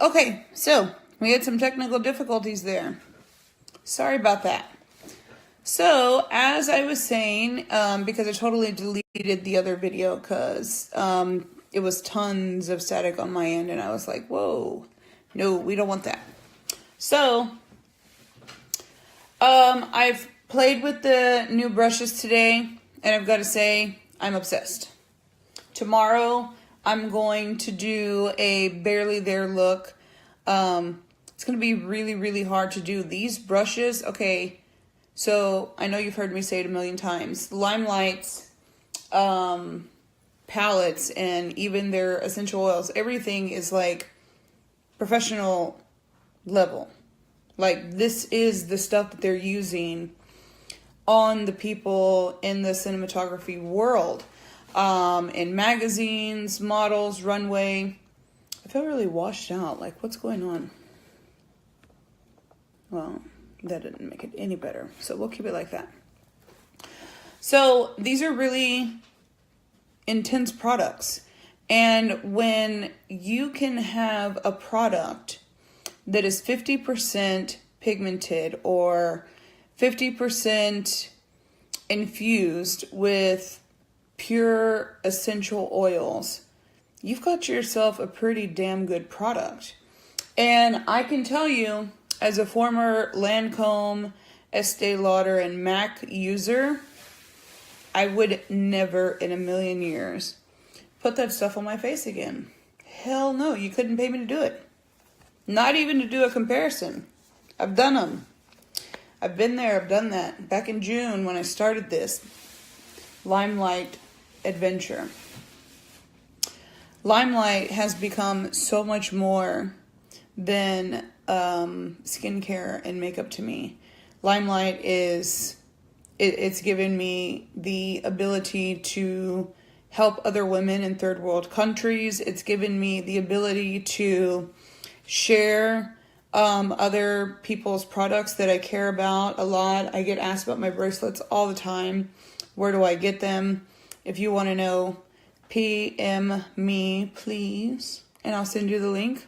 Okay, so we had some technical difficulties there. Sorry about that. So, as I was saying, because I totally deleted the other video because it was tons of static on my end, and I was like, whoa, no, we don't want that. So, I've played with the new brushes today, and I've got to say, I'm obsessed. Tomorrow, I'm going to do a barely there look. It's going to be really, really hard to do. These brushes, okay, so I know you've heard me say it a million times. Limelight's palettes and even their essential oils, everything is like professional level. Like, this is the stuff that they're using on the people in the cinematography world. In magazines, models, runway. I feel really washed out. Like, what's going on? Well, that didn't make it any better. So we'll keep it like that. So these are really intense products. And when you can have a product that is 50% pigmented or 50% infused with pure essential oils, you've got yourself a pretty damn good product. And I can tell you, as a former Lancome, Estee Lauder, and MAC user, I would never in a million years put that stuff on my face again. Hell no, you couldn't pay me to do it. Not even to do a comparison. I've done them. I've been there, I've done that. Back in June when I started this Limelight adventure. Limelight has become so much more than skincare and makeup to me. Limelight is, it's given me the ability to help other women in third world countries. It's given me the ability to share other people's products that I care about a lot. I get asked about my bracelets all the time. Where do I get them? If you want to know, PM me, please, and I'll send you the link.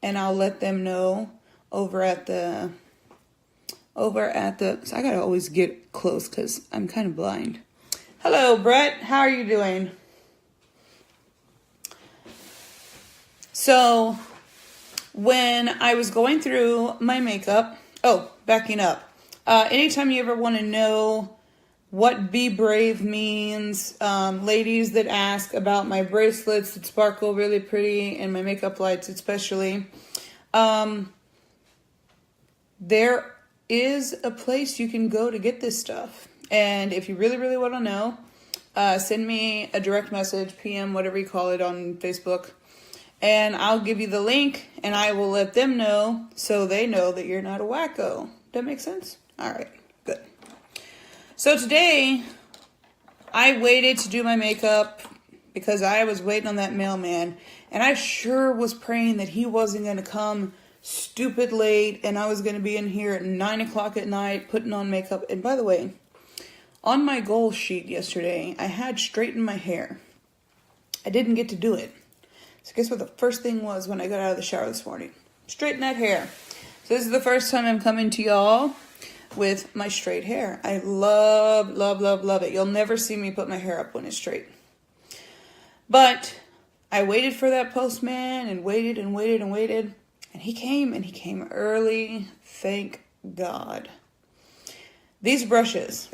And I'll let them know over at the, so I gotta always get close because I'm kind of blind. Hello, Brett. How are you doing? So, when I was going through my makeup, backing up. Anytime you ever want to know what Be Brave means, ladies that ask about my bracelets that sparkle really pretty and my makeup lights especially, there is a place you can go to get this stuff. And if you really, really want to know, send me a direct message, PM, whatever you call it, on Facebook. And I'll give you the link and I will let them know so they know that you're not a wacko. That make sense? All right, good. So today, I waited to do my makeup because I was waiting on that mailman. And I sure was praying that he wasn't going to come stupid late and I was going to be in here at 9 o'clock at night putting on makeup. And by the way, on my goal sheet yesterday, I had straightened my hair. I didn't get to do it. So guess what the first thing was when I got out of the shower this morning? Straighten that hair. So this is the first time I'm coming to y'all with my straight hair. I love, love, love, love it. You'll never see me put my hair up when it's straight. But I waited for that postman and waited and waited and waited. And he came early. Thank God. These brushes,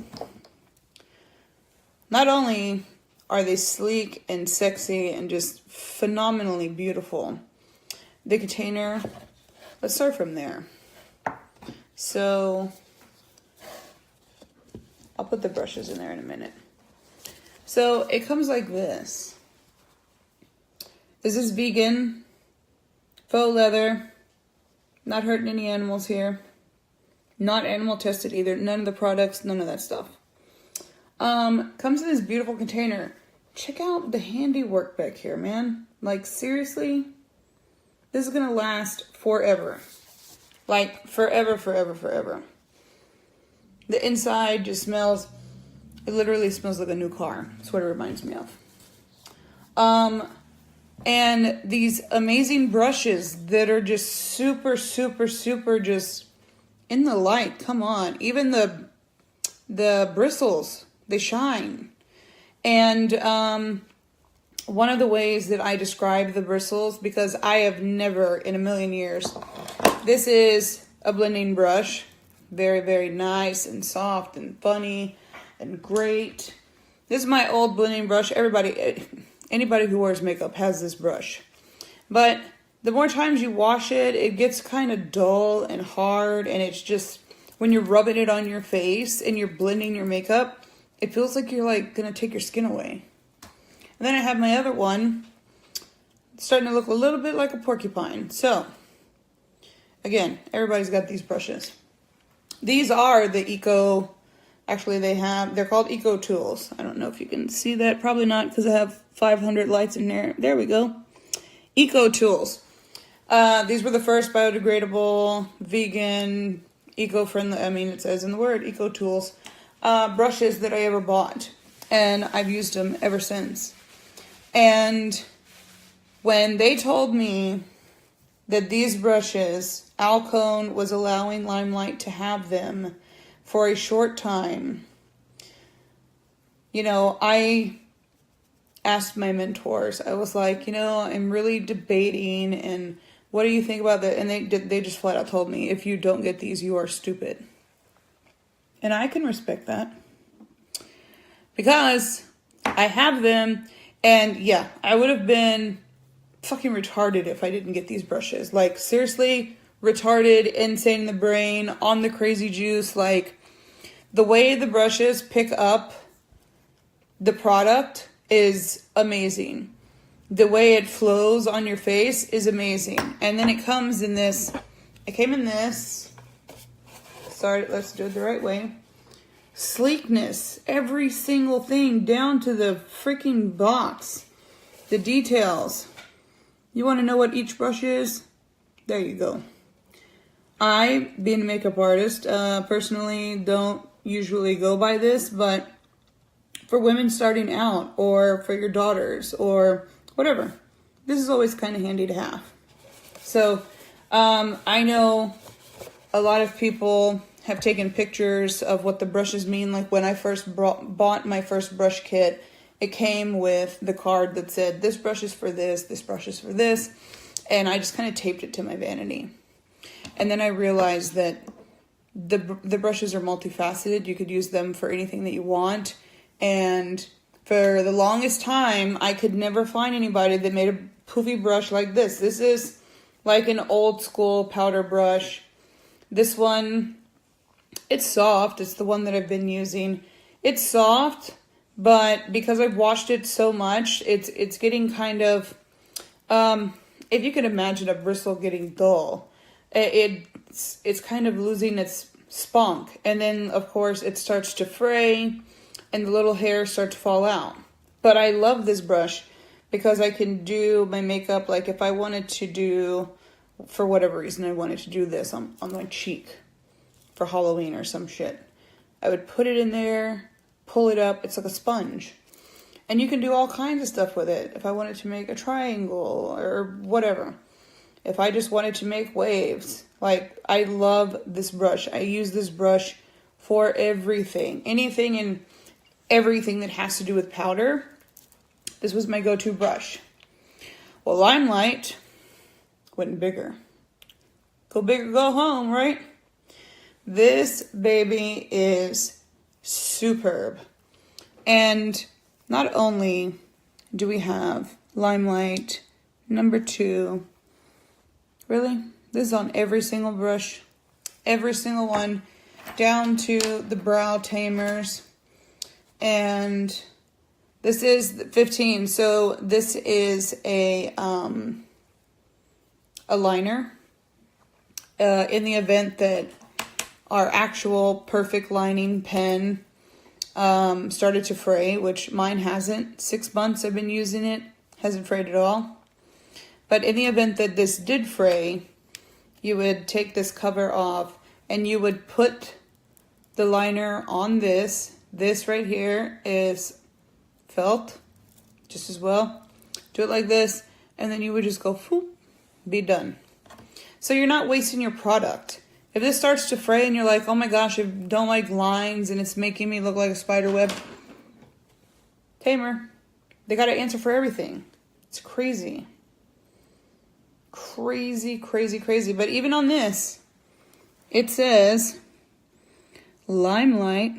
not only are they sleek and sexy and just phenomenally beautiful, the container, let's start from there. So I'll put the brushes in there in a minute. So it comes like this. This is vegan, faux leather, not hurting any animals here. Not animal tested either. None of the products, none of that stuff. Comes in this beautiful container. Check out the handiwork back here, man. Like, seriously, this is gonna last forever. Like, forever, forever, forever. The inside just smells, it literally smells like a new car. That's what it reminds me of. And these amazing brushes that are just super, super, super just in the light. Come on. Even the bristles, they shine. And one of the ways that I describe the bristles, because I have never in a million years, this is a blending brush. Very, very nice and soft and funny and great. This is my old blending brush. Anybody who wears makeup has this brush. But the more times you wash it, it gets kind of dull and hard. And it's just, when you're rubbing it on your face and you're blending your makeup, it feels like you're like going to take your skin away. And then I have my other one, starting to look a little bit like a porcupine. So, again, everybody's got these brushes. These are the they're called Eco Tools. I don't know if you can see that. Probably not, because I have 500 lights in there. There we go. Eco Tools. These were the first biodegradable, vegan, eco-friendly, it says in the word, Eco Tools, brushes that I ever bought. And I've used them ever since. And when they told me that these brushes, Alcone was allowing Limelight to have them for a short time, I asked my mentors. I was like, I'm really debating, and what do you think about that? And they just flat out told me, if you don't get these, you are stupid. And I can respect that, because I have them, and yeah, I would have been fucking retarded if I didn't get these brushes. Like, seriously, retarded, insane in the brain, on the crazy juice. Like, the way the brushes pick up the product is amazing. The way it flows on your face is amazing. And then it comes in this, sorry, let's do it the right way. Sleekness, every single thing down to the freaking box, the details. You want to know what each brush is? There you go. I, being a makeup artist, personally don't usually go by this, but for women starting out, or for your daughters, or whatever, this is always kind of handy to have. So, I know a lot of people have taken pictures of what the brushes mean. Like, when I first bought my first brush kit, it came with the card that said, this brush is for this brush is for this, and I just kind of taped it to my vanity. And then I realized that the brushes are multifaceted. You could use them for anything that you want. And for the longest time, I could never find anybody that made a poofy brush like this. This is like an old school powder brush. This one, it's soft. It's the one that I've been using. It's soft, but because I've washed it so much, it's getting kind of, if you could imagine a bristle getting dull, it's kind of losing its spunk. And then, of course, it starts to fray and the little hairs start to fall out. But I love this brush because I can do my makeup. Like, if I wanted to do, for whatever reason, I wanted to do this on my cheek for Halloween or some shit, I would put it in there, pull it up. It's like a sponge. And you can do all kinds of stuff with it. If I wanted to make a triangle or whatever. If I just wanted to make waves. Like, I love this brush. I use this brush for everything. Anything and everything that has to do with powder. This was my go-to brush. Well, Limelight went bigger. Go big or go home, right? This baby is superb. And not only do we have Limelight number 2. Really? This is on every single brush. Every single one. Down to the brow tamers. And this is 15. So this is a liner. In the event that our actual perfect lining pen started to fray, which mine hasn't. 6 months I've been using it. Hasn't frayed at all. But in the event that this did fray, you would take this cover off and you would put the liner on this. This right here is felt just as well. Do it like this. and then you would just go, whoop, be done. So you're not wasting your product. If this starts to fray and you're like, oh my gosh, I don't like lines and it's making me look like a spider web. Tamer, they got to answer for everything. It's crazy. Crazy, crazy, crazy. But even on this, it says Limelight,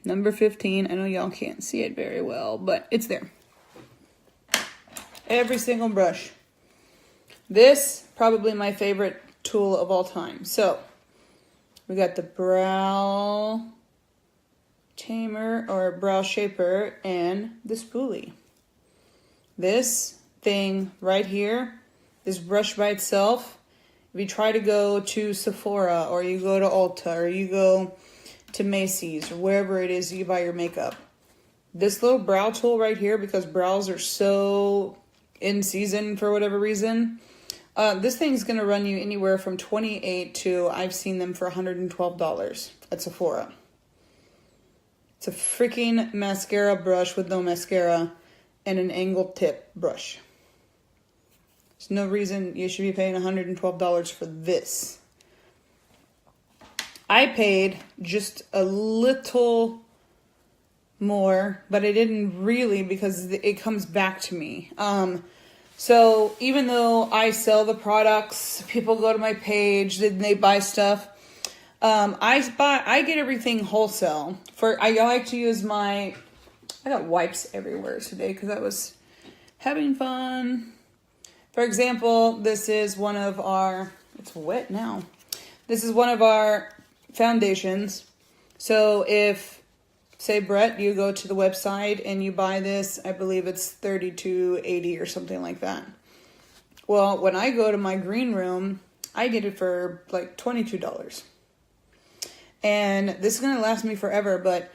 number 15. I know y'all can't see it very well, but it's there. Every single brush. This, probably my favorite tool of all time. So, we got the brow tamer or brow shaper and the spoolie. This thing right here, this brush by itself, if you try to go to Sephora or you go to Ulta or you go to Macy's or wherever it is you buy your makeup, this little brow tool right here, because brows are so in season for whatever reason, this thing's going to run you anywhere from $28 to, I've seen them for $112 at Sephora. It's a freaking mascara brush with no mascara and an angled tip brush. There's no reason you should be paying $112 for this. I paid just a little more, but I didn't really because it comes back to me. So even though I sell the products, people go to my page, then they buy stuff. I get everything wholesale. I like to use I got wipes everywhere today because I was having fun. For example, this is one of our, it's wet now. This is one of our foundations. So if, say, Brett, you go to the website and you buy this, I believe it's $32.80 or something like that. Well, when I go to my green room, I get it for like $22. And this is going to last me forever, but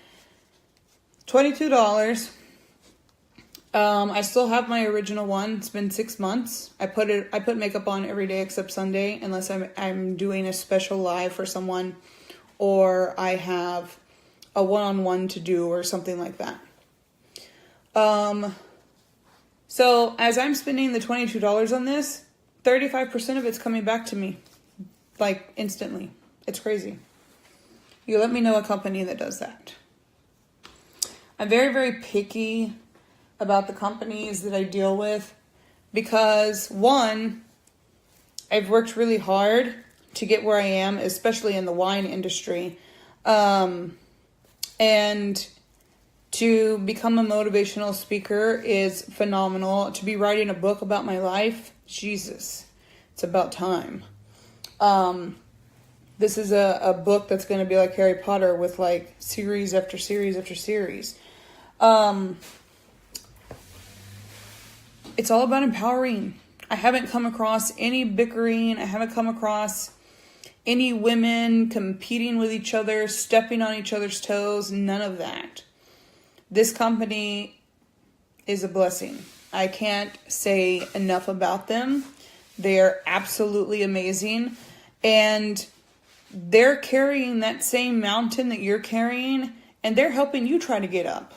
$22. I still have my original one. It's been 6 months. I put makeup on every day except Sunday, unless I'm doing a special live for someone or I have a one-on-one to do or something like that. So as I'm spending the $22 on this, 35% of it's coming back to me, like instantly. It's crazy. You let me know a company that does that. I'm very, very picky about the companies that I deal with because, one, I've worked really hard to get where I am, especially in the wine industry. And to become a motivational speaker is phenomenal. To be writing a book about my life, Jesus, it's about time. This is a book that's going to be like Harry Potter with like series after series after series. It's all about empowering. I haven't come across any bickering. I haven't come across any women competing with each other, stepping on each other's toes, none of that. This company is a blessing. I can't say enough about them. They're absolutely amazing. And they're carrying that same mountain that you're carrying, and they're helping you try to get up.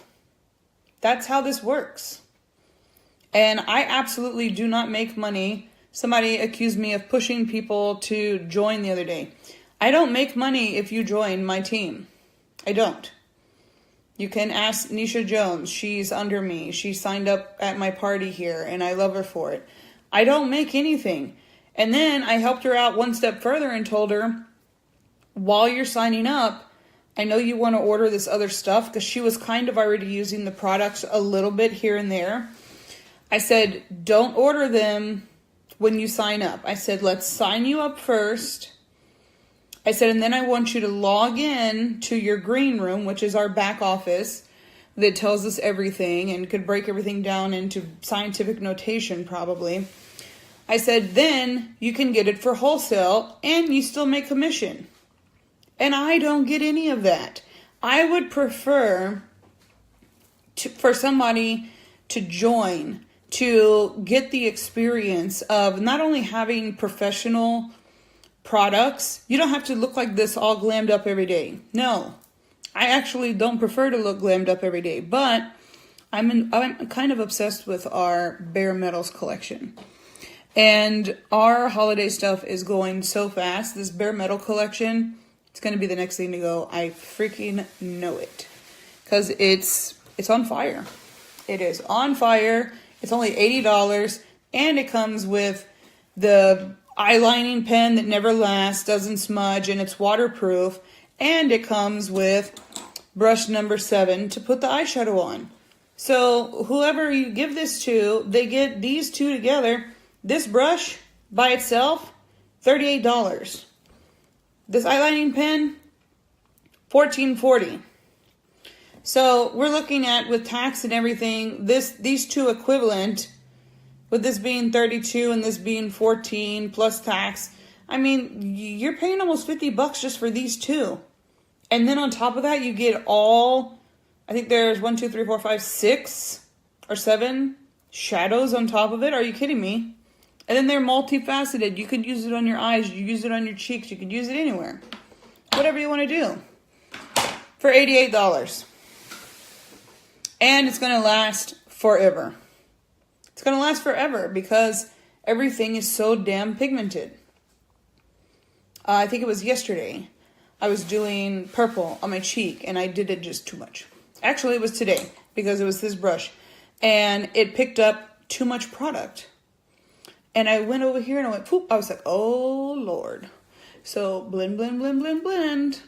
That's how this works. And I absolutely do not make money. Somebody accused me of pushing people to join the other day. I don't make money if you join my team. I don't. You can ask Nisha Jones. She's under me. She signed up at my party here, and I love her for it. I don't make anything. And then I helped her out one step further and told her, while you're signing up, I know you want to order this other stuff, because she was kind of already using the products a little bit here and there. I said, don't order them when you sign up. I said, let's sign you up first. I said, and then I want you to log in to your green room, which is our back office that tells us everything and could break everything down into scientific notation probably. I said, then you can get it for wholesale and you still make commission. And I don't get any of that. I would prefer for somebody to join, to get the experience of not only having professional products. You don't have to look like this all glammed up every day. No, I actually don't prefer to look glammed up every day, but I'm kind of obsessed with our bare metals collection. And our holiday stuff is going so fast. This bare metal collection, it's going to be the next thing to go. I freaking know it. Because it's on fire. It is on fire. It's only $80. And it comes with the eyelining pen that never lasts, doesn't smudge, and it's waterproof. And it comes with brush number 7 to put the eyeshadow on. So whoever you give this to, they get these two together. This brush by itself, $38. This eyelining pen, $14.40. So we're looking at, with tax and everything, these two equivalent, with this being $32 and this being $14 plus tax. I mean, you're paying almost $50 just for these two. And then on top of that, you get all, I think there's 1, 2, 3, 4, 5, 6 or 7 shadows on top of it. Are you kidding me? And then they're multifaceted. You could use it on your eyes. You use it on your cheeks. You could use it anywhere. Whatever you want to do. For $88. And it's going to last forever. It's going to last forever because everything is so damn pigmented. I think it was yesterday. I was doing purple on my cheek and I did it just too much. Actually, it was today because it was this brush. And it picked up too much product. And I went over here and I went, poop. I was like, oh, Lord. So, blend, blend, blend, blend, blend.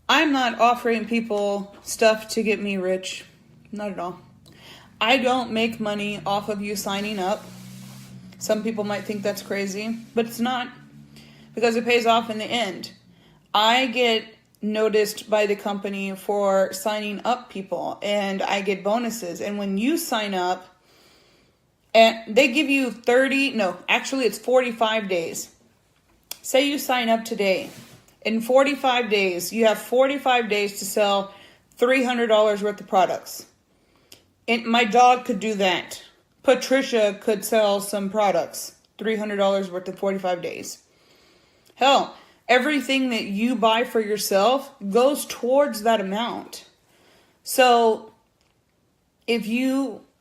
I'm not offering people stuff to get me rich. Not at all. I don't make money off of you signing up. Some people might think that's crazy, but it's not. Because it pays off in the end. I get noticed by the company for signing up people. And I get bonuses. And when you sign up, and they give you it's 45 days. Say you sign up today. In 45 days, you have 45 days to sell $300 worth of products. And my dog could do that. Patricia could sell some products. $300 worth of 45 days. Hell, everything that you buy for yourself goes towards that amount. So,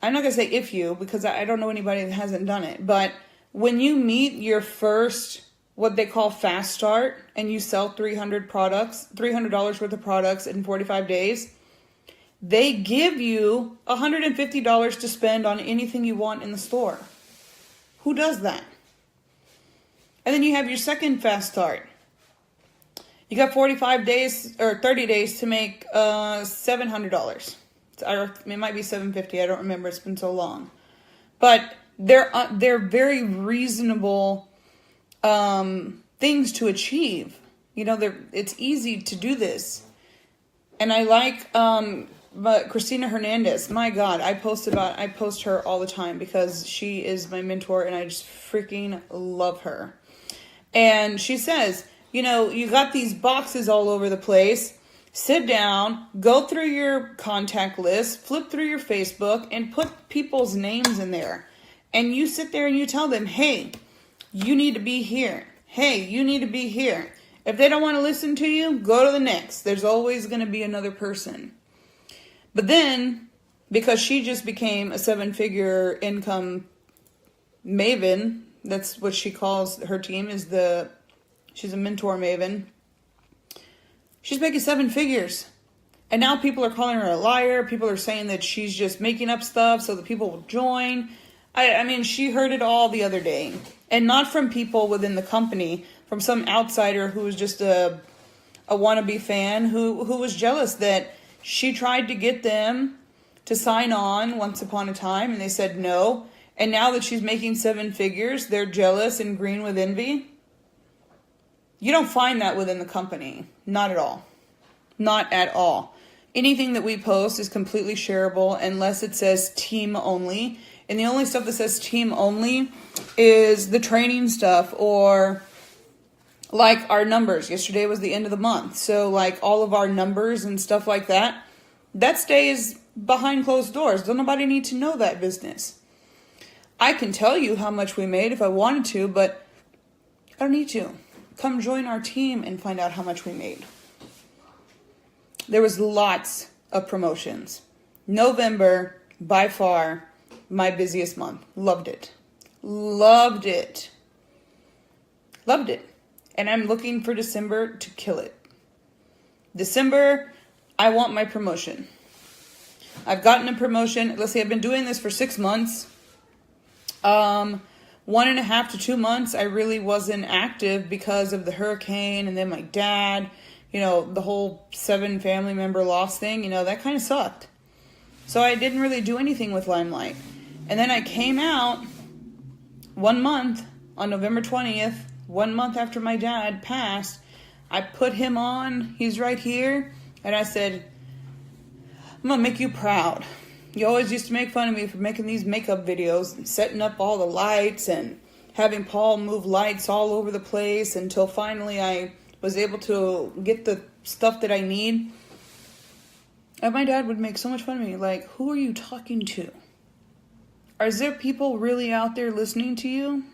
I'm not going to say if you, because I don't know anybody that hasn't done it, but when you meet your first, what they call fast start, and you sell $300 worth of products in 45 days, they give you $150 to spend on anything you want in the store. Who does that? And then you have your second fast start. You got 45 days or 30 days to make $700. It might be $750. I don't remember. It's been so long. But they're very reasonable things to achieve. It's easy to do this. And I like but Christina Hernandez. My God, I post her all the time because she is my mentor and I just freaking love her. And she says, you got these boxes all over the place. Sit down, go through your contact list, flip through your Facebook, and put people's names in there. And you sit there and you tell them, hey, you need to be here. Hey, you need to be here. If they don't want to listen to you, go to the next. There's always going to be another person. But then, because she just became a 7-figure income maven, that's what she calls her team, she's a mentor maven. She's making 7 figures. And now people are calling her a liar. People are saying that she's just making up stuff so that people will join. I mean, she heard it all the other day. And not from people within the company, from some outsider who was just a wannabe fan who was jealous that she tried to get them to sign on once upon a time and they said no. And now that she's making 7 figures, they're jealous and green with envy. You don't find that within the company. Not at all. Not at all. Anything that we post is completely shareable unless it says team only. And the only stuff that says team only is the training stuff or like our numbers. Yesterday was the end of the month. So like all of our numbers and stuff like that stays behind closed doors. Don't nobody need to know that business. I can tell you how much we made if I wanted to, but I don't need to. Come join our team and find out how much we made. There was lots of promotions. November, by far, my busiest month. Loved it. Loved it. Loved it. And I'm looking for December to kill it. December, I want my promotion. I've gotten a promotion. Let's see, I've been doing this for 6 months. 1.5 to 2 months, I really wasn't active because of the hurricane and then my dad, the whole 7 family member loss thing, that kind of sucked. So I didn't really do anything with Limelight. And then I came out 1 month on November 20th, 1 month after my dad passed. I put him on. He's right here. And I said, I'm going to make you proud. You always used to make fun of me for making these makeup videos and setting up all the lights and having Paul move lights all over the place until finally I was able to get the stuff that I need. And my dad would make so much fun of me. Like, who are you talking to? Is there people really out there listening to you?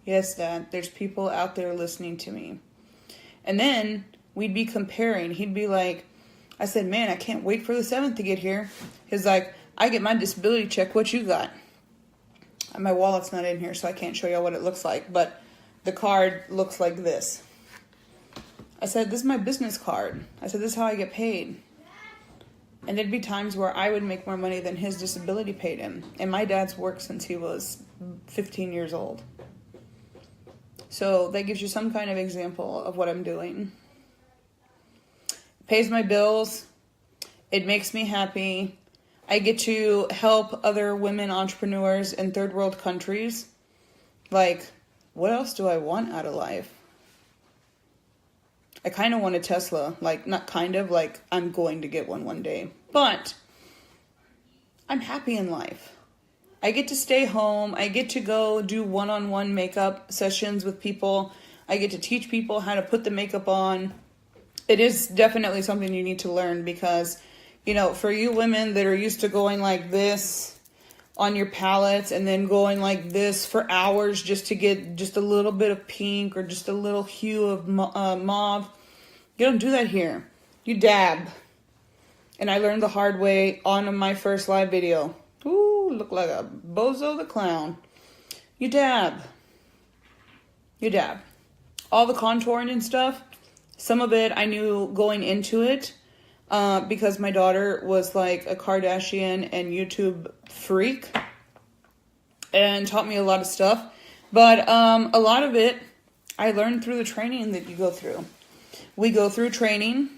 Yes, Dad, there's people out there listening to me. And then we'd be comparing. He'd be like, I said, man, I can't wait for the 7th to get here. He's like, I get my disability check. What you got? And my wallet's not in here, so I can't show you what it looks like. But the card looks like this. I said, this is my business card. I said, this is how I get paid. And there'd be times where I would make more money than his disability paid him. And my dad's worked since he was 15 years old. So that gives you some kind of example of what I'm doing. It pays my bills. It makes me happy. I get to help other women entrepreneurs in third world countries. Like, what else do I want out of life? I kind of want a Tesla. Like, not kind of, like, I'm going to get one day. But I'm happy in life. I get to stay home. I get to go do one-on-one makeup sessions with people. I get to teach people how to put the makeup on. It is definitely something you need to learn because, for you women that are used to going like this on your palettes and then going like this for hours just to get just a little bit of pink or just a little hue of mauve, you don't do that here. You dab. And I learned the hard way on my first live video. Ooh, look like a bozo the clown. You dab. You dab. All the contouring and stuff, some of it I knew going into it because my daughter was like a Kardashian and YouTube freak and taught me a lot of stuff. But a lot of it I learned through the training that you go through. We go through training,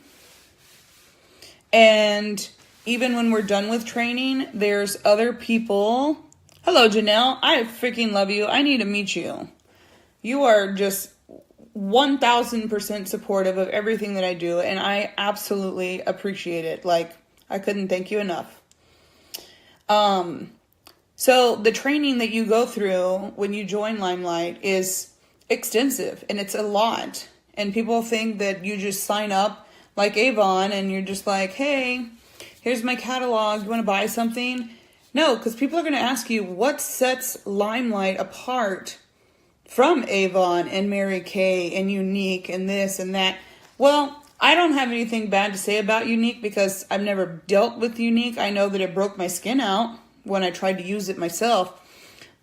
and even when we're done with training, there's other people. Hello, Janelle. I freaking love you. I need to meet you. You are just 1,000% supportive of everything that I do, and I absolutely appreciate it. Like, I couldn't thank you enough. So the training that you go through when you join Limelight is extensive, and it's a lot. And people think that you just sign up like Avon and you're just like, hey, here's my catalog. You want to buy something? No, because people are going to ask you what sets Limelight apart from Avon and Mary Kay and Unique and this and that. Well, I don't have anything bad to say about Unique because I've never dealt with Unique. I know that it broke my skin out when I tried to use it myself.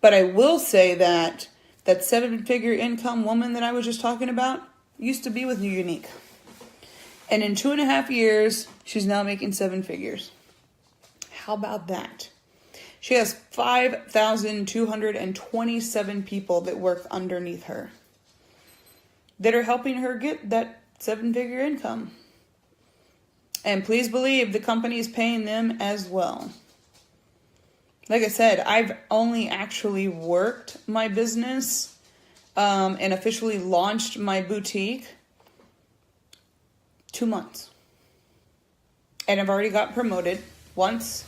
But I will say that 7-figure income woman that I was just talking about used to be with Unique. And in 2.5 years, she's now making 7 figures. How about that? She has 5,227 people that work underneath her that are helping her get that 7-figure income. And please believe the company is paying them as well. Like I said, I've only actually worked my business and officially launched my boutique 2 months. And I've already got promoted once.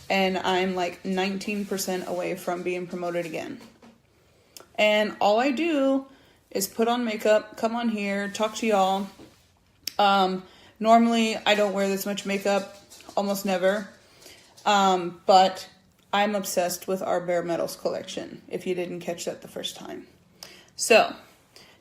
And I'm like 19% away from being promoted again. And all I do is put on makeup, come on here, talk to y'all. Normally, I don't wear this much makeup, almost never. But I'm obsessed with our Bare Metals collection, if you didn't catch that the first time. So,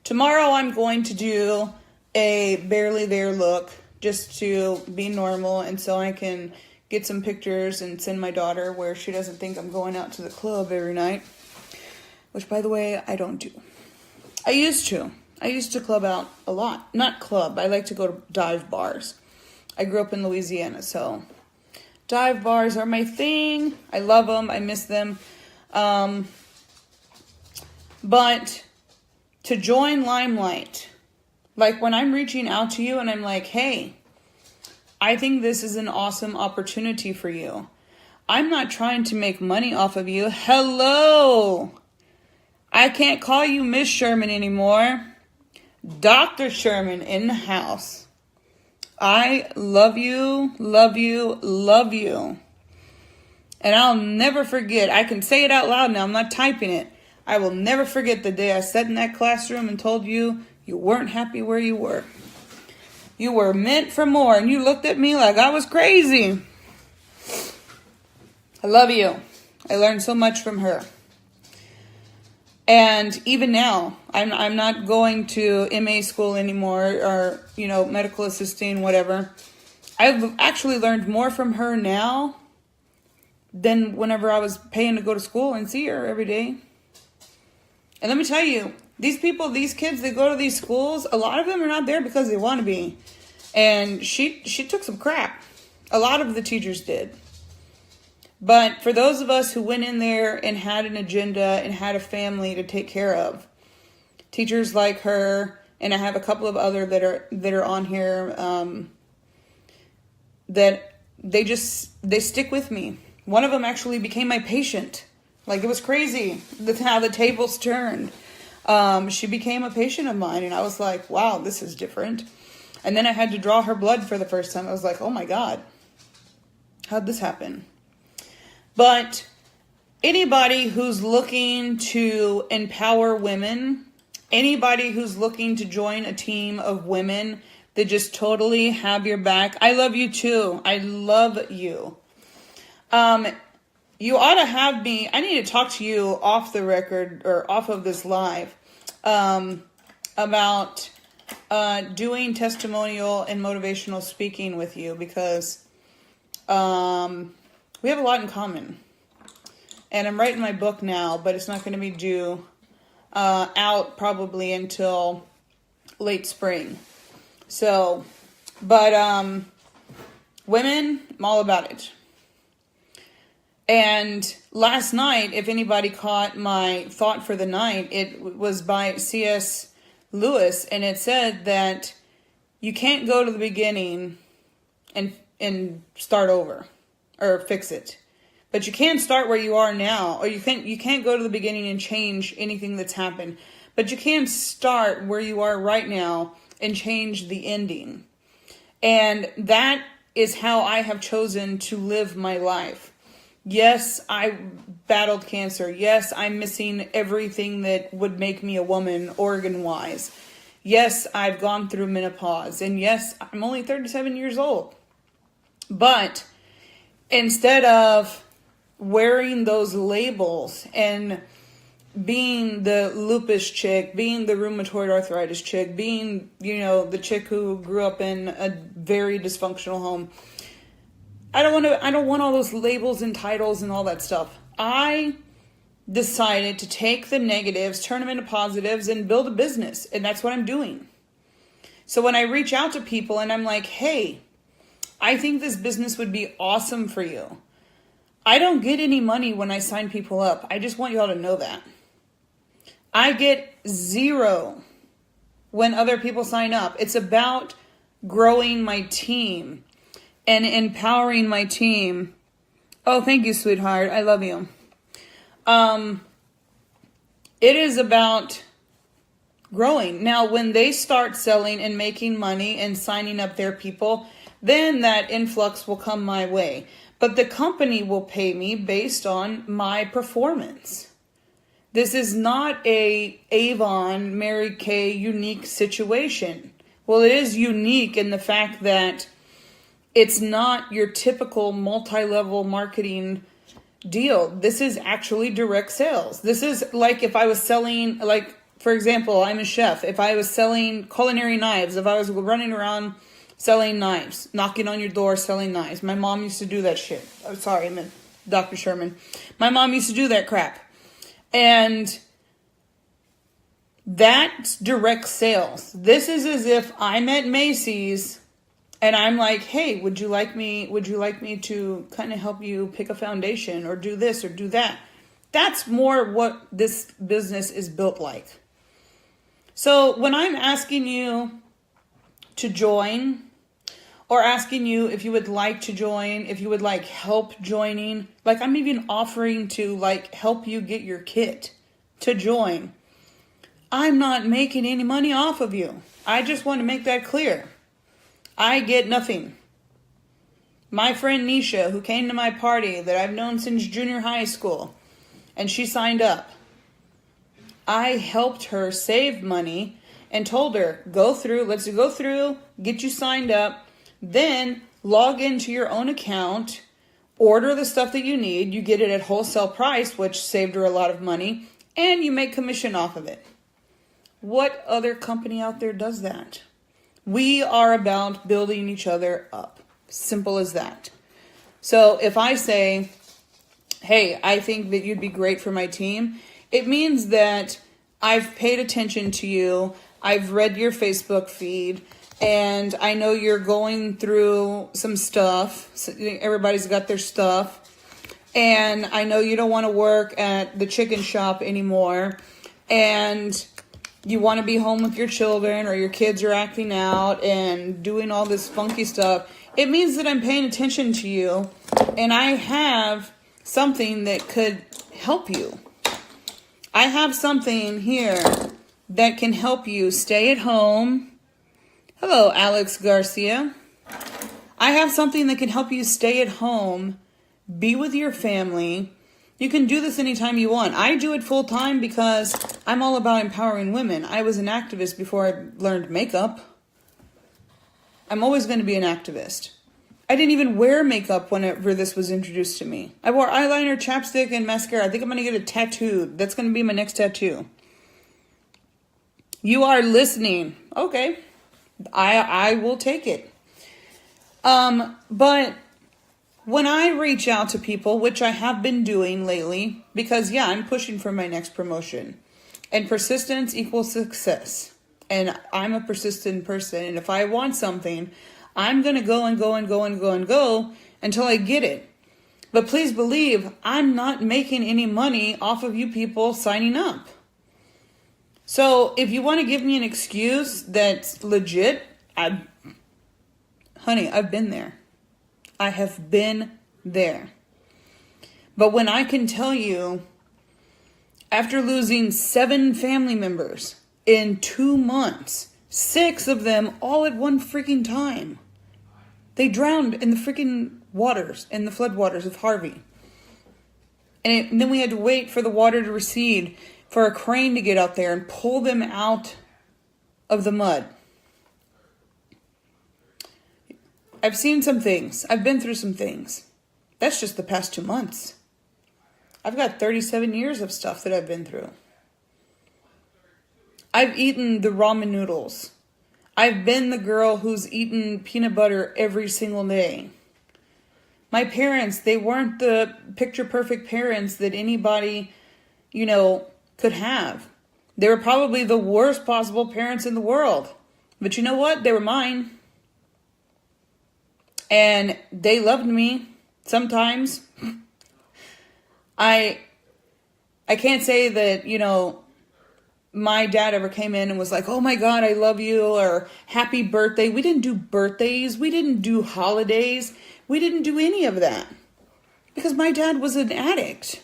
tomorrow I'm going to do a barely there look just to be normal and so I can get some pictures and send my daughter where she doesn't think I'm going out to the club every night. Which, by the way, I don't do. I used to club out a lot. Not club. I like to go to dive bars. I grew up in Louisiana, so dive bars are my thing. I love them. I miss them. But to join Limelight, like when I'm reaching out to you and I'm like, hey, I think this is an awesome opportunity for you. I'm not trying to make money off of you. Hello. I can't call you Miss Sherman anymore. Dr. Sherman in the house. I love you, love you, love you. And I'll never forget. I can say it out loud now. I'm not typing it. I will never forget the day I sat in that classroom and told you you weren't happy where you were. You were meant for more. And you looked at me like I was crazy. I love you. I learned so much from her. And even now, I'm not going to MA school anymore or, medical assisting, whatever. I've actually learned more from her now than whenever I was paying to go to school and see her every day. And let me tell you, these people, these kids that go to these schools, a lot of them are not there because they want to be. And she took some crap. A lot of the teachers did. But for those of us who went in there and had an agenda and had a family to take care of, teachers like her, and I have a couple of other that are on here, that they stick with me. One of them actually became my patient. Like, it was crazy how the tables turned. She became a patient of mine, and I was like, wow, this is different. And then I had to draw her blood for the first time. I was like, oh my God, how'd this happen? But anybody who's looking to empower women, anybody who's looking to join a team of women that just totally have your back, I love you too. I love you. You ought to have me, I need to talk to you off the record or off of this live about doing testimonial and motivational speaking with you, because we have a lot in common. And I'm writing my book now, but it's not going to be due out probably until late spring. So, but women, I'm all about it. And last night, if anybody caught my thought for the night, it was by C.S. Lewis, and it said that you can't go to the beginning and start over or fix it. But you can start where you are now, or you can't go to the beginning and change anything that's happened. But you can start where you are right now and change the ending. And that is how I have chosen to live my life. Yes, I battled cancer. Yes, I'm missing everything that would make me a woman organ-wise. Yes, I've gone through menopause. And yes, I'm only 37 years old. But instead of wearing those labels and being the lupus chick, being the rheumatoid arthritis chick, being, the chick who grew up in a very dysfunctional home, I don't want all those labels and titles and all that stuff. I decided to take the negatives, turn them into positives, and build a business. And that's what I'm doing. So when I reach out to people and I'm like, hey, I think this business would be awesome for you. I don't get any money when I sign people up. I just want you all to know that. I get zero when other people sign up. It's about growing my team and empowering my team. Oh, thank you, sweetheart. I love you. It is about growing. Now, when they start selling and making money and signing up their people, then that influx will come my way. But the company will pay me based on my performance. This is not a Avon, Mary Kay unique situation. Well, it is unique in the fact that it's not your typical multi-level marketing deal. This is actually direct sales. This is like if I was selling, like, for example, I'm a chef. If I was selling culinary knives, if I was running around selling knives, knocking on your door, selling knives. My mom used to do that shit. Oh, sorry, I meant Dr. Sherman. My mom used to do that crap. And that's direct sales. This is as if I'm at Macy's and I'm like, hey, would you like me to kind of help you pick a foundation or do this or do that? That's more what this business is built like. So when I'm asking you to join, or asking you if you would like to join, if you would like help joining, like I'm even offering to like help you get your kit to join. I'm not making any money off of you. I just want to make that clear. I get nothing. My friend Nisha, who came to my party that I've known since junior high school, and she signed up, I helped her save money and told her, let's go through, get you signed up, then log into your own account, order the stuff that you need, you get it at wholesale price, which saved her a lot of money, and you make commission off of it. What other company out there does that? We are about building each other up. Simple as that. So if I say, hey, I think that you'd be great for my team, it means that I've paid attention to you, I've read your Facebook feed, and I know you're going through some stuff. So everybody's got their stuff. And I know you don't want to work at the chicken shop anymore. And you want to be home with your children, or your kids are acting out and doing all this funky stuff. It means that I'm paying attention to you. And I have something that could help you. I have something here that can help you stay at home. Hello, Alex Garcia. I have something that can help you stay at home, be with your family. You can do this anytime you want. I do it full time because I'm all about empowering women. I was an activist before I learned makeup. I'm always going to be an activist. I didn't even wear makeup whenever this was introduced to me. I wore eyeliner, chapstick, and mascara. I think I'm going to get it tattooed. That's going to be my next tattoo. You are listening. Okay. I will take it. But when I reach out to people, which I have been doing lately, because yeah, I'm pushing for my next promotion, and persistence equals success. And I'm a persistent person. And if I want something, I'm going to go and go and go and go and go until I get it. But please believe, I'm not making any money off of you people signing up. So if you want to give me an excuse that's legit, I've been there. I have been there. But when I can tell you, after losing 7 family members in 2 months, 6 of them all at one freaking time, they drowned in the freaking waters, in the floodwaters of Harvey. And then we had to wait for the water to recede, for a crane to get out there and pull them out of the mud. I've seen some things. I've been through some things. That's just the past 2 months. I've got 37 years of stuff that I've been through. I've eaten the ramen noodles. I've been the girl who's eaten peanut butter every single day. My parents, they weren't the picture perfect parents that anybody, could have. They were probably the worst possible parents in the world. But you know what? They were mine. And they loved me sometimes. I can't say that, my dad ever came in and was like, oh my God, I love you, or happy birthday. We didn't do birthdays. We didn't do holidays. We didn't do any of that. Because my dad was an addict.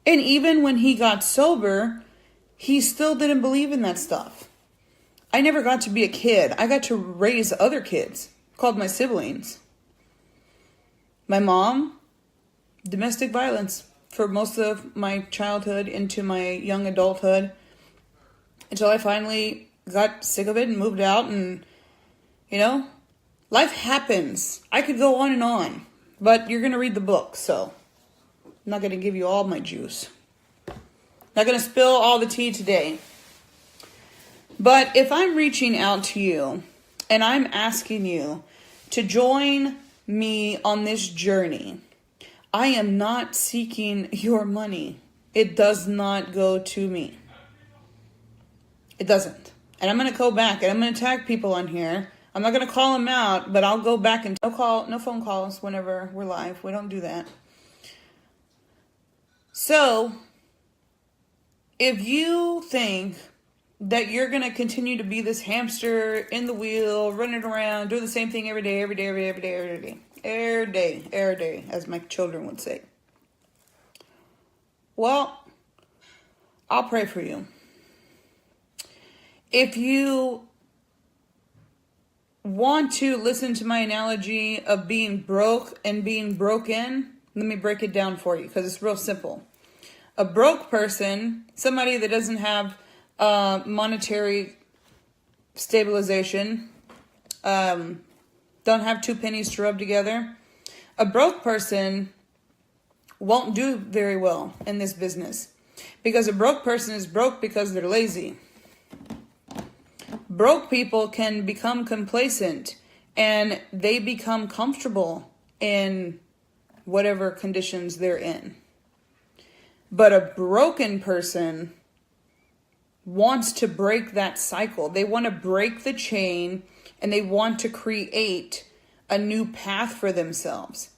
And even when he got sober, he still didn't believe in that stuff. I never got to be a kid. I got to raise other kids, called my siblings. My mom, domestic violence for most of my childhood into my young adulthood, until I finally got sick of it and moved out. And, life happens. I could go on, but you're going to read the book, so I'm not going to give you all my juice. Not going to spill all the tea today. But if I'm reaching out to you and I'm asking you to join me on this journey. I am not seeking your money. It does not go to me. It doesn't. And I'm going to go back and I'm going to tag people on here. I'm not going to call them out, but I'll go back and no phone calls whenever we're live. We don't do that. So, if you think that you're going to continue to be this hamster in the wheel, running around, doing the same thing every day, as my children would say. Well, I'll pray for you. If you want to listen to my analogy of being broke and being broken, let me break it down for you because it's real simple. A broke person, somebody that doesn't have monetary stabilization, don't have two pennies to rub together. A broke person won't do very well in this business because a broke person is broke because they're lazy. Broke people can become complacent and they become comfortable in whatever conditions they're in. But a broken person wants to break that cycle. They want to break the chain and they want to create a new path for themselves.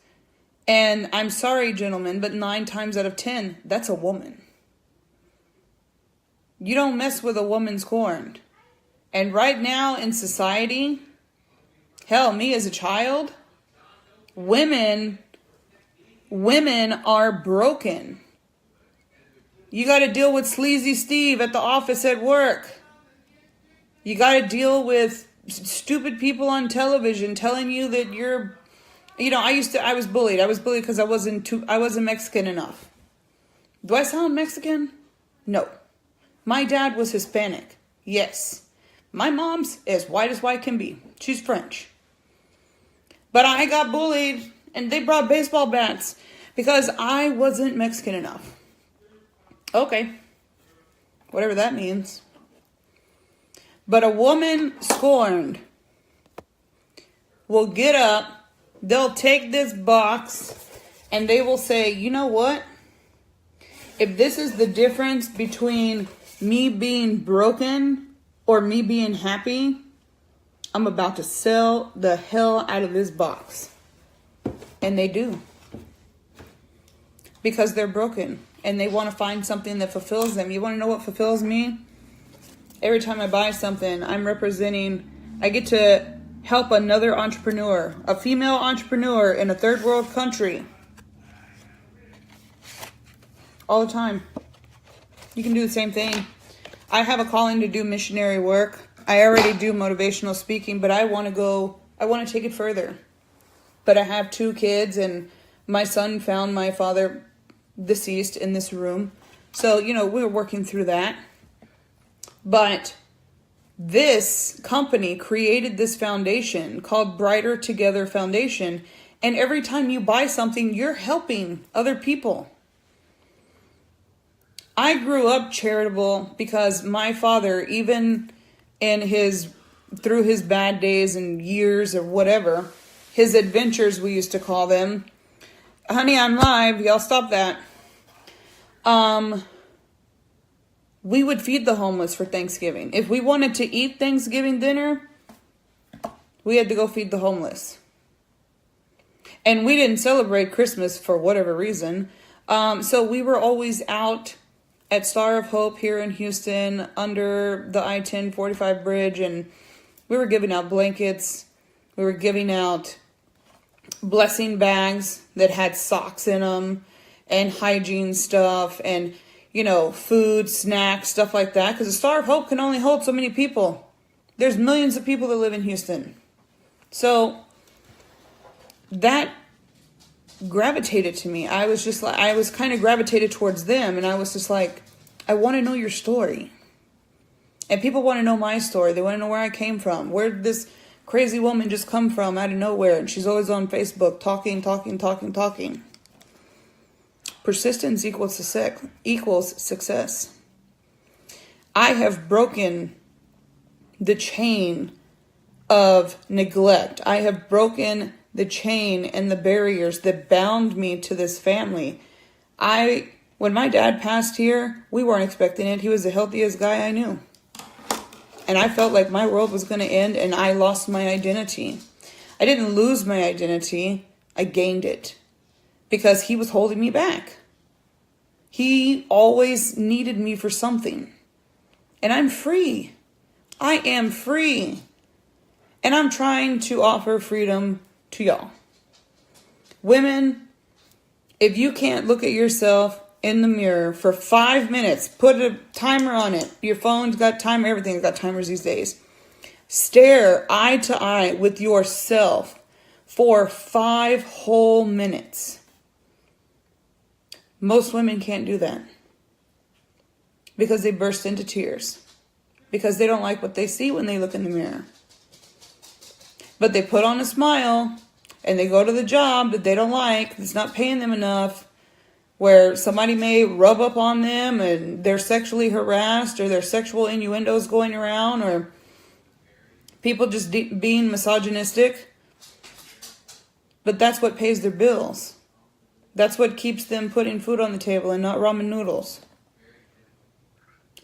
And I'm sorry, gentlemen, but 9 times out of 10, that's a woman. You don't mess with a woman scorned. And right now in society, hell, me as a child, women are broken. You got to deal with sleazy Steve at the office at work. You got to deal with stupid people on television telling you that you're, I was bullied. I was bullied because I wasn't Mexican enough. Do I sound Mexican? No. My dad was Hispanic. Yes. My mom's as white can be. She's French. But I got bullied and they brought baseball bats because I wasn't Mexican enough. Okay. Whatever that means. But a woman scorned will get up, they'll take this box, and they will say, you know what? If this is the difference between me being broken or me being happy, I'm about to sell the hell out of this box. And they do. Because they're broken. And they want to find something that fulfills them. You want to know what fulfills me? Every time I buy something, I get to help another entrepreneur, a female entrepreneur in a third world country. All the time. You can do the same thing. I have a calling to do missionary work. I already do motivational speaking, but I want to take it further. But I have 2 kids and my son found my father deceased in this room. So, we're working through that. But this company created this foundation called Brighter Together Foundation. And every time you buy something, you're helping other people. I grew up charitable because my father, even through his bad days and years or whatever, his adventures, we used to call them. Honey, I'm live. Y'all stop that. We would feed the homeless for Thanksgiving. If we wanted to eat Thanksgiving dinner, we had to go feed the homeless. And we didn't celebrate Christmas for whatever reason. So we were always out at Star of Hope here in Houston under the I-10-45 bridge. And we were giving out blankets. We were giving out blessing bags that had socks in them and hygiene stuff and, food, snacks, stuff like that. Because the Star of Hope can only hold so many people. There's millions of people that live in Houston. So that gravitated to me. I was kind of gravitated towards them. And I was just like, I want to know your story. And people want to know my story. They want to know where I came from. Where did this crazy woman just come from out of nowhere? And she's always on Facebook talking. Persistence equals success. I have broken the chain of neglect. I have broken the chain and the barriers that bound me to this family. When my dad passed here, we weren't expecting it. He was the healthiest guy I knew. And I felt like my world was going to end and I lost my identity. I didn't lose my identity. I gained it because he was holding me back. He always needed me for something. And I'm free. I am free. And I'm trying to offer freedom to y'all. Women, if you can't look at yourself in the mirror for 5 minutes, put a timer on it. Your phone's got timer, everything's got timers these days. Stare eye to eye with yourself for 5 whole minutes. Most women can't do that because they burst into tears because they don't like what they see when they look in the mirror. But they put on a smile and they go to the job that they don't like, that's not paying them enough, where somebody may rub up on them and they're sexually harassed or there's sexual innuendos going around or people just being misogynistic. But that's what pays their bills. That's what keeps them putting food on the table and not ramen noodles.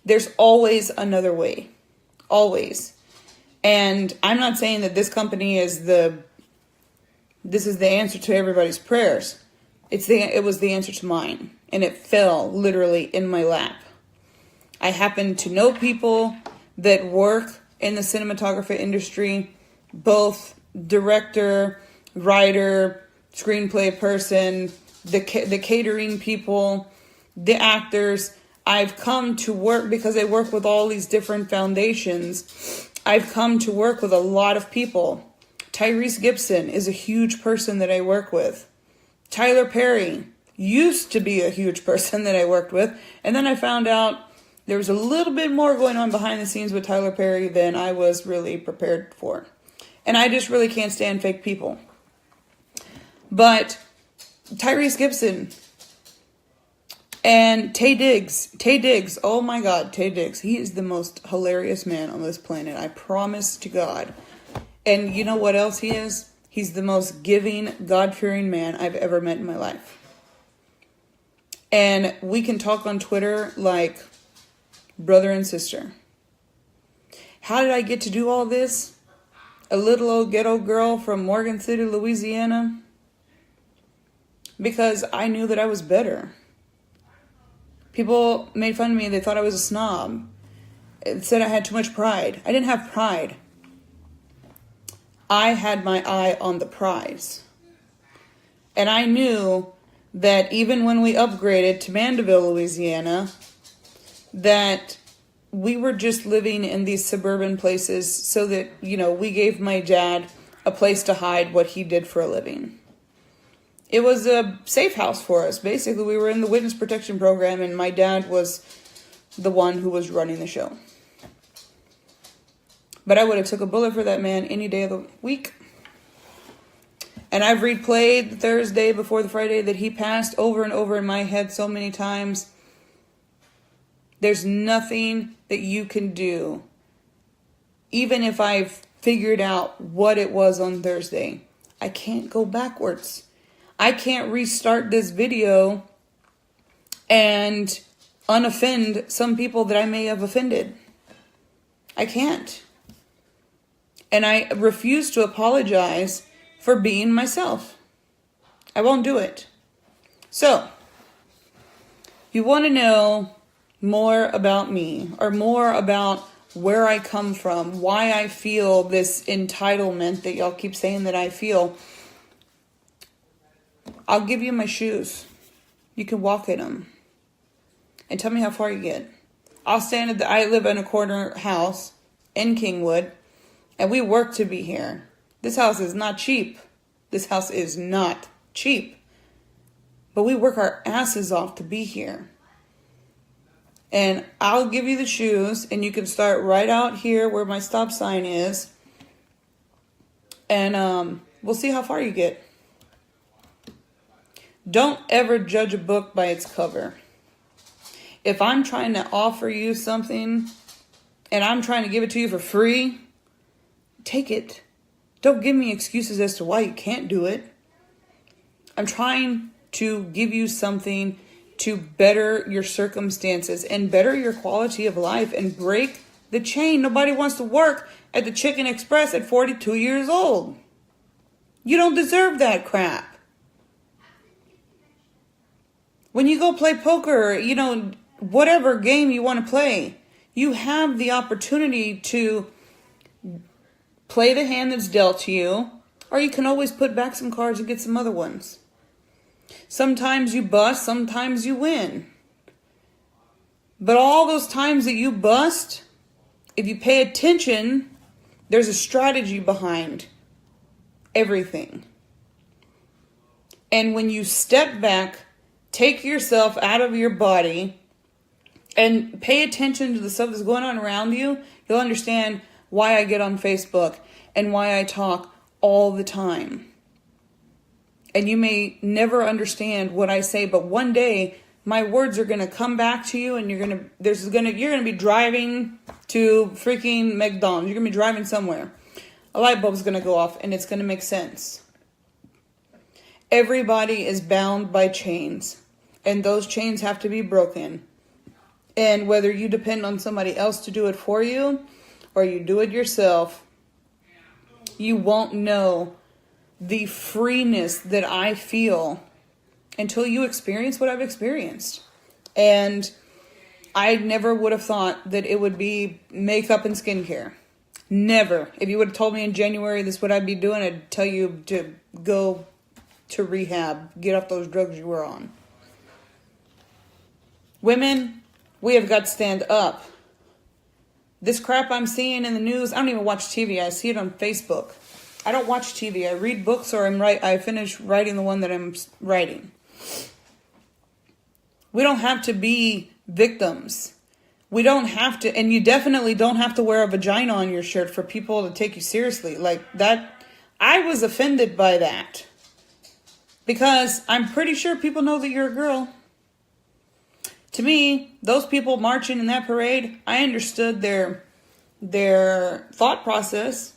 There's always another way. Always. And I'm not saying that this company is this is the answer to everybody's prayers. It was the answer to mine. And it fell literally in my lap. I happen to know people that work in the cinematography industry, both director, writer, screenplay person, the catering people, the actors. I've come to work because I work with all these different foundations. I've come to work with a lot of people. Tyrese Gibson is a huge person that I work with. Tyler Perry used to be a huge person that I worked with. And then I found out there was a little bit more going on behind the scenes with Tyler Perry than I was really prepared for. And I just really can't stand fake people. But Tyrese Gibson and Taye Diggs, oh my God, Taye Diggs. He is the most hilarious man on this planet. I promise to God. And you know what else he is? He's the most giving, God-fearing man I've ever met in my life. And we can talk on Twitter like brother and sister. How did I get to do all this? A little old ghetto girl from Morgan City, Louisiana. Because I knew that I was better. People made fun of me. They thought I was a snob. It said I had too much pride. I didn't have pride. I had my eye on the prize. And I knew that even when we upgraded to Mandeville, Louisiana, that we were just living in these suburban places so that, we gave my dad a place to hide what he did for a living. It was a safe house for us. Basically, we were in the witness protection program and my dad was the one who was running the show. But I would have took a bullet for that man any day of the week. And I've replayed the Thursday before the Friday that he passed over and over in my head so many times. There's nothing that you can do. Even if I've figured out what it was on Thursday, I can't go backwards. I can't restart this video and unoffend some people that I may have offended. I can't. And I refuse to apologize for being myself. I won't do it. So, if you want to know more about me or more about where I come from, why I feel this entitlement that y'all keep saying that I feel, I'll give you my shoes. You can walk in them. And tell me how far you get. I'll stand I live in a corner house in Kingwood. And we work to be here. This house is not cheap. This house is not cheap. But we work our asses off to be here. And I'll give you the shoes. And you can start right out here where my stop sign is. And we'll see how far you get. Don't ever judge a book by its cover. If I'm trying to offer you something and I'm trying to give it to you for free, take it. Don't give me excuses as to why you can't do it. I'm trying to give you something to better your circumstances and better your quality of life and break the chain. Nobody wants to work at the Chicken Express at 42 years old. You don't deserve that crap. When you go play poker, whatever game you want to play, you have the opportunity to play the hand that's dealt to you, or you can always put back some cards and get some other ones. Sometimes you bust, sometimes you win. But all those times that you bust, if you pay attention, there's a strategy behind everything. And when you step back, take yourself out of your body, and pay attention to the stuff that's going on around you, you'll understand why I get on Facebook and why I talk all the time. And you may never understand what I say, but one day my words are going to come back to you, and you're going to be driving to freaking McDonald's. You're going to be driving somewhere. A light bulb's going to go off, and it's going to make sense. Everybody is bound by chains, and those chains have to be broken. And whether you depend on somebody else to do it for you or you do it yourself, you won't know the freeness that I feel until you experience what I've experienced. And I never would have thought that it would be makeup and skincare. Never. If you would have told me in January this is what I'd be doing, I'd tell you to go to rehab. Get off those drugs you were on. Women, we have got to stand up. This crap I'm seeing in the news, I don't even watch TV. I see it on Facebook. I don't watch TV. I read books, or I finish writing the one that I'm writing. We don't have to be victims. We don't have to, and you definitely don't have to wear a vagina on your shirt for people to take you seriously. Like that, I was offended by that. Because I'm pretty sure people know that you're a girl. To me, those people marching in that parade, I understood their thought process.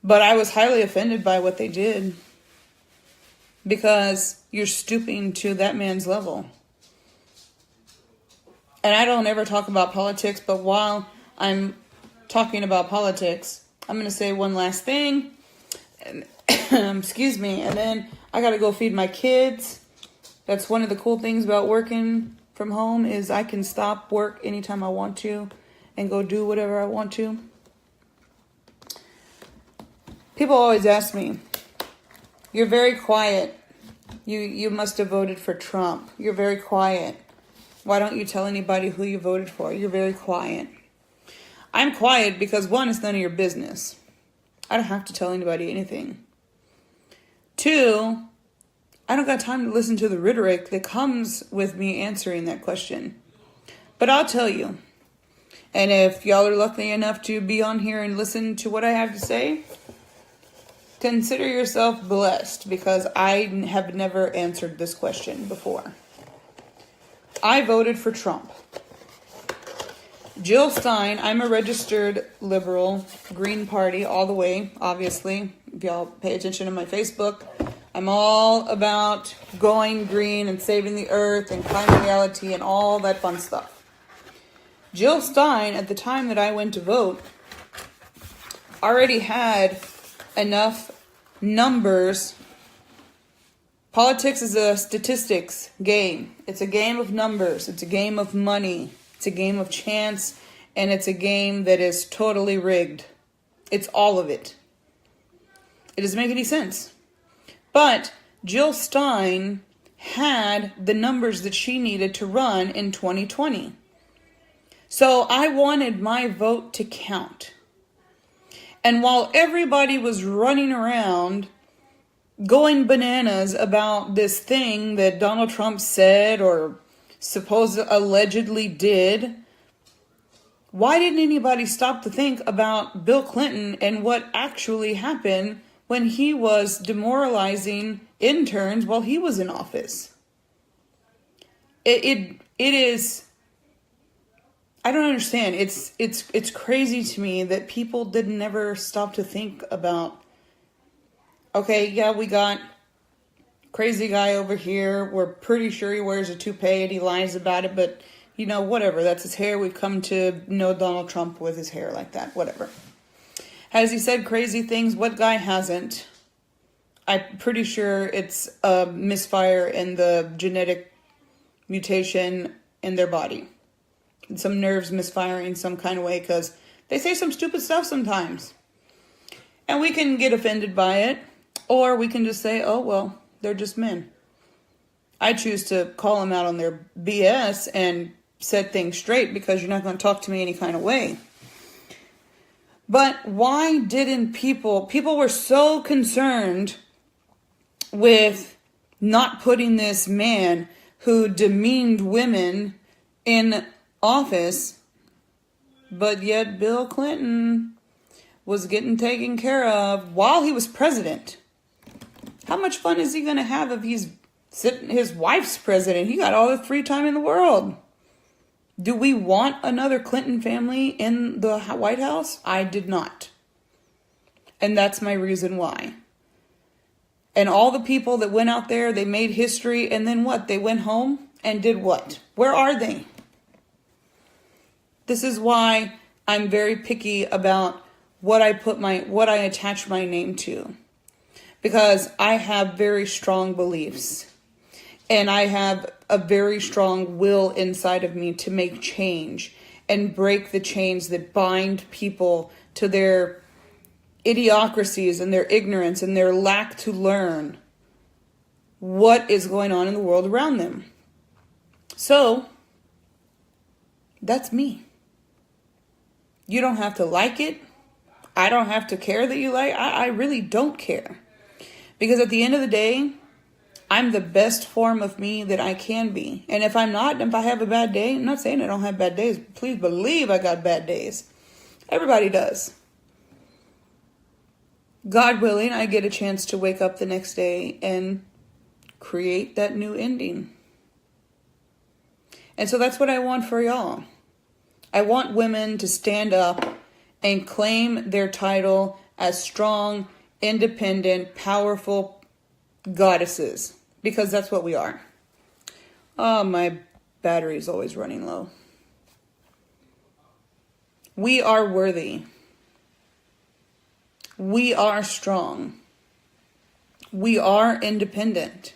But I was highly offended by what they did. Because you're stooping to that man's level. And I don't ever talk about politics, but while I'm talking about politics, I'm going to say one last thing. Excuse me. And then I got to go feed my kids. That's one of the cool things about working from home is I can stop work anytime I want to and go do whatever I want to. People always ask me, you're very quiet. You must have voted for Trump. You're very quiet. Why don't you tell anybody who you voted for? You're very quiet. I'm quiet because, one, it's none of your business. I don't have to tell anybody anything. Two, I don't got time to listen to the rhetoric that comes with me answering that question. But I'll tell you. And if y'all are lucky enough to be on here and listen to what I have to say, consider yourself blessed, because I have never answered this question before. I voted for Trump. Jill Stein, I'm a registered liberal, Green Party all the way, obviously. If y'all pay attention to my Facebook, I'm all about going green and saving the earth and climate reality and all that fun stuff. Jill Stein, at the time that I went to vote, already had enough numbers. Politics is a statistics game. It's a game of numbers. It's a game of money. It's a game of chance. And it's a game that is totally rigged. It's all of it. It doesn't make any sense. But Jill Stein had the numbers that she needed to run in 2020. So I wanted my vote to count. And while everybody was running around going bananas about this thing that Donald Trump said or allegedly did, why didn't anybody stop to think about Bill Clinton and what actually happened when he was demoralizing interns while he was in office? It is I don't understand. It's crazy to me that people didn't ever stop to think about, okay, yeah, we got crazy guy over here. We're pretty sure he wears a toupee and he lies about it, but you know, whatever. That's his hair. We've come to know Donald Trump with his hair like that. Whatever. Has he said crazy things? What guy hasn't? I'm pretty sure it's a misfire in the genetic mutation in their body. Some nerves misfiring some kind of way, because they say some stupid stuff sometimes. And we can get offended by it, or we can just say, oh, well, they're just men. I choose to call them out on their BS and set things straight, because you're not going to talk to me any kind of way. But why didn't people were so concerned with not putting this man who demeaned women in office, but yet Bill Clinton was getting taken care of while he was president. How much fun is he going to have if he's his wife's president? He got all the free time in the world. Do we want another Clinton family in the White House? I did not. And that's my reason why. And all the people that went out there, they made history, and then what? They went home and did what? Where are they? This is why I'm very picky about what I attach my name to. Because I have very strong beliefs. And I have a very strong will inside of me to make change and break the chains that bind people to their idiocracies and their ignorance and their lack to learn what is going on in the world around them. So, that's me. You don't have to like it. I don't have to care that you like. I really don't care. Because at the end of the day, I'm the best form of me that I can be. And if I'm not, if I have a bad day, I'm not saying I don't have bad days. Please believe I got bad days. Everybody does. God willing, I get a chance to wake up the next day and create that new ending. And so that's what I want for y'all. I want women to stand up and claim their title as strong, independent, powerful goddesses. Because that's what we are. Oh, my battery is always running low. We are worthy. We are strong. We are independent.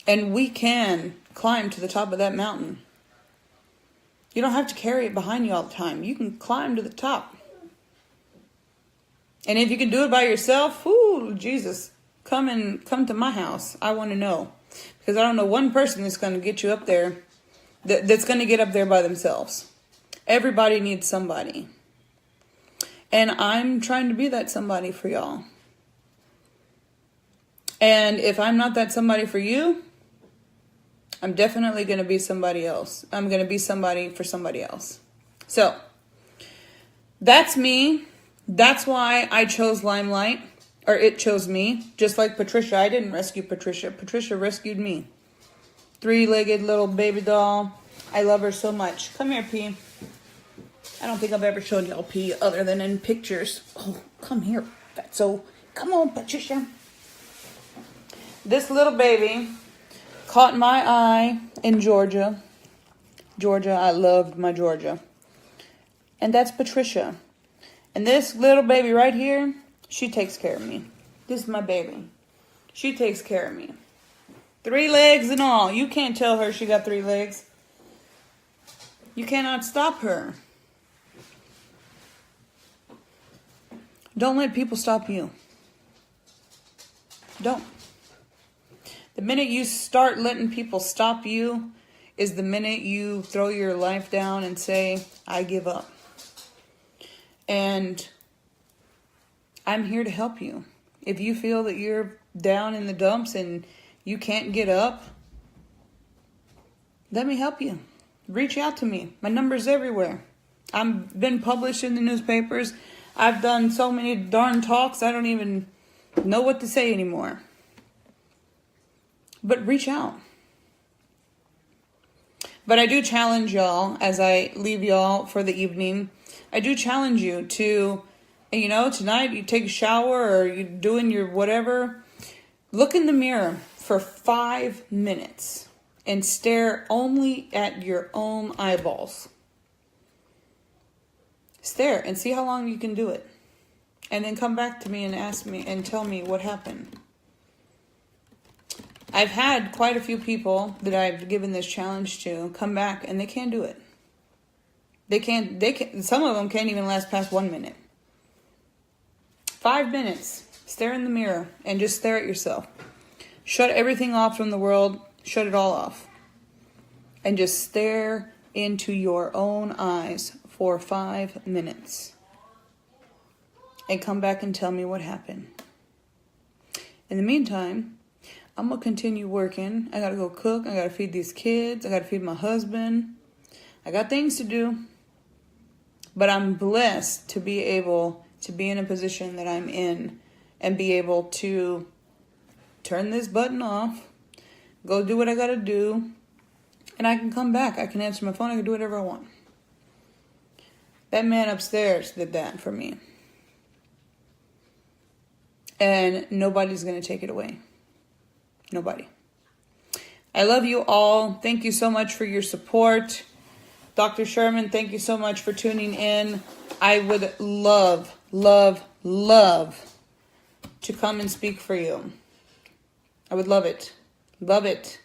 And we can climb to the top of that mountain. You don't have to carry it behind you all the time. You can climb to the top. And if you can do it by yourself, ooh, Jesus, come to my house. I want to know. Because I don't know one person that's going to get you up there, that's going to get up there by themselves. Everybody needs somebody. And I'm trying to be that somebody for y'all. And if I'm not that somebody for you, I'm definitely going to be somebody else. I'm going to be somebody for somebody else. So, that's me. That's why I chose Limelight. Or it chose me. Just like Patricia. I didn't rescue Patricia. Patricia rescued me. 3-legged little baby doll. I love her so much. Come here, P. I don't think I've ever shown y'all P other than in pictures. Oh, come here, fatso. Come on, Patricia. This little baby caught my eye in Georgia. Georgia, I loved my Georgia. And that's Patricia. And this little baby right here, she takes care of me. This is my baby. She takes care of me. 3 legs and all. You can't tell her she got 3 legs. You cannot stop her. Don't let people stop you. Don't. The minute you start letting people stop you is the minute you throw your life down and say, I give up. And I'm here to help you. If you feel that you're down in the dumps and you can't get up, let me help you. Reach out to me. My number's everywhere. I've been published in the newspapers. I've done so many darn talks, I don't even know what to say anymore. But reach out. But I do challenge y'all as I leave y'all for the evening. I do challenge you to, tonight you take a shower or you're doing your whatever. Look in the mirror for 5 minutes and stare only at your own eyeballs. Stare and see how long you can do it. And then come back to me and ask me and tell me what happened. I've had quite a few people that I've given this challenge to come back and they can't do it. They can't, some of them can't even last past 1 minute. 5 minutes. Stare in the mirror and just stare at yourself. Shut everything off from the world. Shut it all off. And just stare into your own eyes for 5 minutes. And come back and tell me what happened. In the meantime, I'm going to continue working. I got to go cook. I got to feed these kids. I got to feed my husband. I got things to do. But I'm blessed to be able to be in a position that I'm in and be able to turn this button off, go do what I got to do, and I can come back. I can answer my phone. I can do whatever I want. That man upstairs did that for me. And nobody's going to take it away. Nobody. I love you all. Thank you so much for your support. Dr. Sherman, thank you so much for tuning in. I would love to come and speak for you. I would love it. Love it.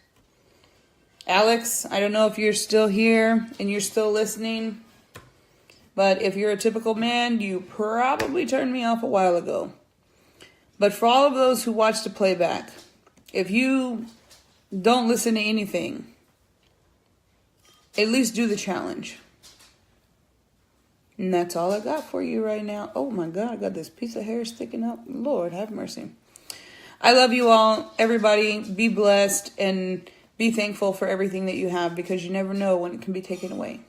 Alex, I don't know if you're still here and you're still listening, but if you're a typical man, you probably turned me off a while ago. But for all of those who watch the playback, if you don't listen to anything, at least do the challenge. And that's all I got for you right now. Oh my God, I got this piece of hair sticking up. Lord, have mercy. I love you all. Everybody, be blessed and be thankful for everything that you have because you never know when it can be taken away.